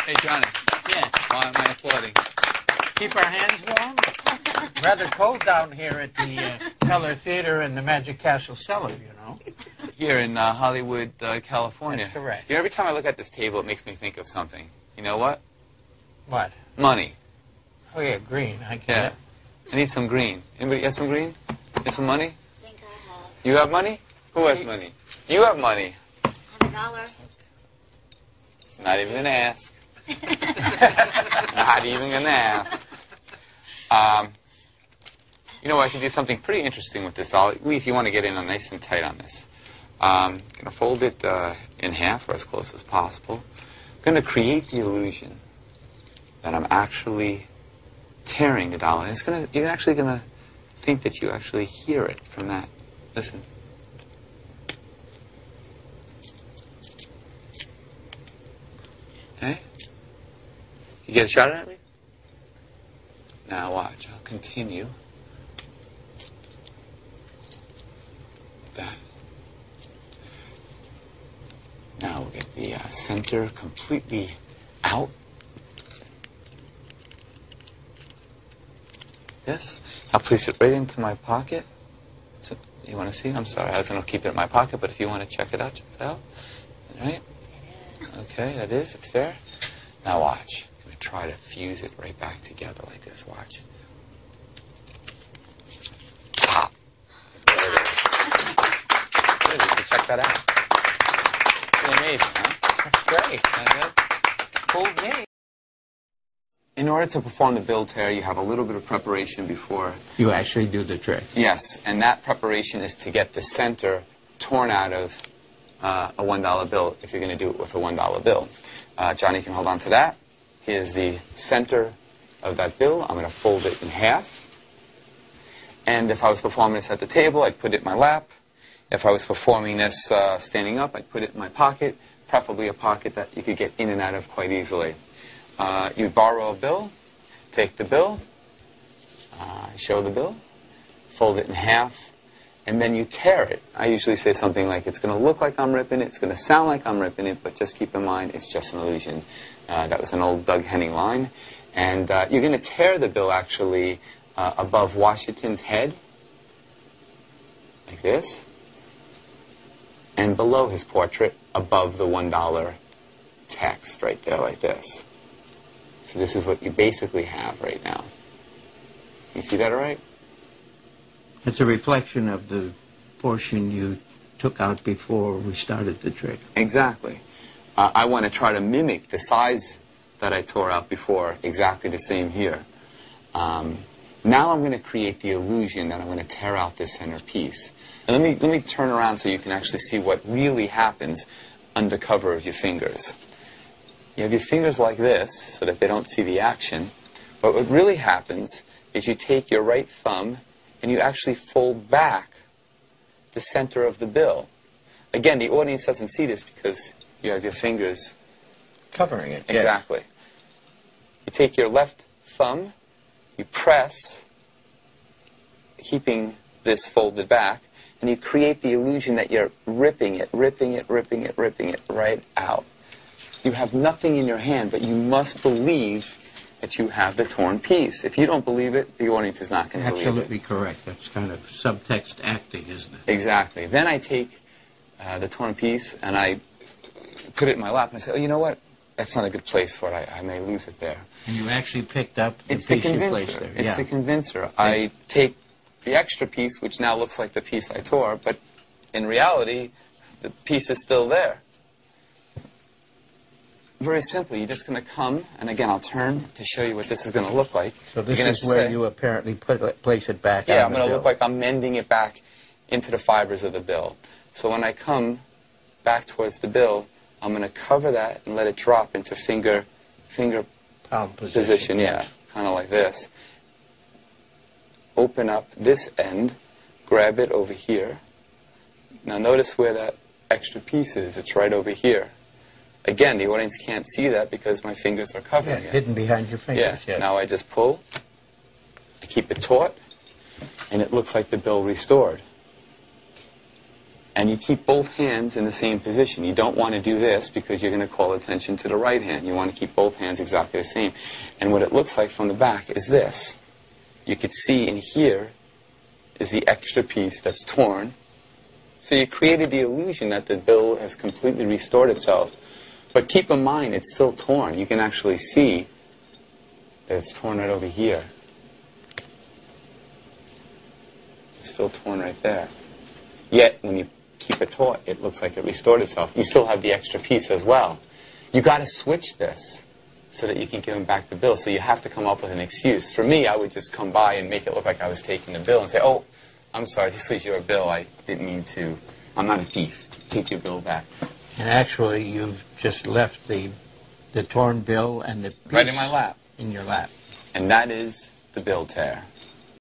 Hey, Johnny. Yeah. Why am I applauding? Keep our hands warm. Rather cold down here at the Keller Theater and the Magic Castle cellar, you know. Here in Hollywood, California. That's correct. You know, every time I look at this table, it makes me think of something. You know what? What? Money. Oh, yeah, green. I get Yeah. it. I need some green. Anybody have some green? Have some money? I think I have. You have money? Who has money? You have money. I have $1. It's not even gonna ask. Not even gonna ask. You know, I can do something pretty interesting with this. Lee, if you want to get in on nice and tight on this. I'm going to fold it in half or as close as possible. I'm going to create the illusion that I'm actually tearing the dollar. You're actually going to think that you actually hear it from that. Listen. Okay? You get a shot at me? Now watch. I'll continue. That. Now we'll get the center completely out. This. I'll place it right into my pocket. So you want to see? I'm sorry, I was going to keep it in my pocket, but if you want to check it out, check it out. All right? Okay, that is. It's fair. Now watch. I'm going to try to fuse it right back together like this. Watch. Pop. There it is. Good. You can check that out. It's amazing, huh? That's great. Fooled me. In order to perform the bill tear, you have a little bit of preparation before. You actually do the trick. Yes, and that preparation is to get the center torn out of a $1 bill if you're going to do it with a $1 bill. Johnny can hold on to that. Here's the center of that bill. I'm going to fold it in half. And if I was performing this at the table, I'd put it in my lap. If I was performing this standing up, I'd put it in my pocket, preferably a pocket that you could get in and out of quite easily. You borrow a bill, take the bill, show the bill, fold it in half, and then you tear it. I usually say something like, it's going to look like I'm ripping it, it's going to sound like I'm ripping it, but just keep in mind, it's just an illusion. That was an old Doug Henning line. And you're going to tear the bill, actually, above Washington's head, like this, and below his portrait, above the $1 text right there, like this. So this is what you basically have right now. You see that all right? It's a reflection of the portion you took out before we started the trick. Exactly. I want to try to mimic the size that I tore out before, exactly the same here. Now I'm going to create the illusion that I'm going to tear out this center piece. And let me turn around so you can actually see what really happens under cover of your fingers. You have your fingers like this so that they don't see the action. But what really happens is you take your right thumb and you actually fold back the center of the bill. Again, the audience doesn't see this because you have your fingers covering it. Exactly. Yes. You take your left thumb, you press, keeping this folded back, and you create the illusion that you're ripping it right out. You have nothing in your hand, but you must believe that you have the torn piece. If you don't believe it, the audience is not going to believe it. Absolutely correct. That's kind of subtext acting, isn't it? Exactly. Then I take the torn piece and I put it in my lap and I say, oh, you know what? That's not a good place for it. I may lose it there. And you actually picked up the It's the piece you placed convincer. there. It's the convincer. I take the extra piece, which now looks like the piece I tore, but in reality, the piece is still there. Very simple. You're just going to come, and again, I'll turn to show you what this is going to look like. So this is where you apparently place it back on the Yeah, I'm going to bill. look like I'm mending it back into the fibers of the bill. So when I come back towards the bill, I'm going to cover that and let it drop into finger palm position. Yeah, kind of like this. Open up this end, grab it over here. Now notice where that extra piece is. It's right over here. Again, the audience can't see that because my fingers are covering it. Hidden behind your fingers. Yeah. Now I just pull, I keep it taut, and it looks like the bill restored. And you keep both hands in the same position. You don't want to do this because you're going to call attention to the right hand. You want to keep both hands exactly the same. And what it looks like from the back is this. You could see in here is the extra piece that's torn. So you created the illusion that the bill has completely restored itself. But keep in mind, it's still torn. You can actually see that it's torn right over here. It's still torn right there. Yet, when you keep it taut, it looks like it restored itself. You still have the extra piece as well. You got to switch this so that you can give him back the bill. So you have to come up with an excuse. For me, I would just come by and make it look like I was taking the bill and say, oh, I'm sorry, this was your bill. I didn't mean to. I'm not a thief. Take your bill back. And actually, you've just left the torn bill and the piece Right in my lap. in your lap. And that is the bill tear.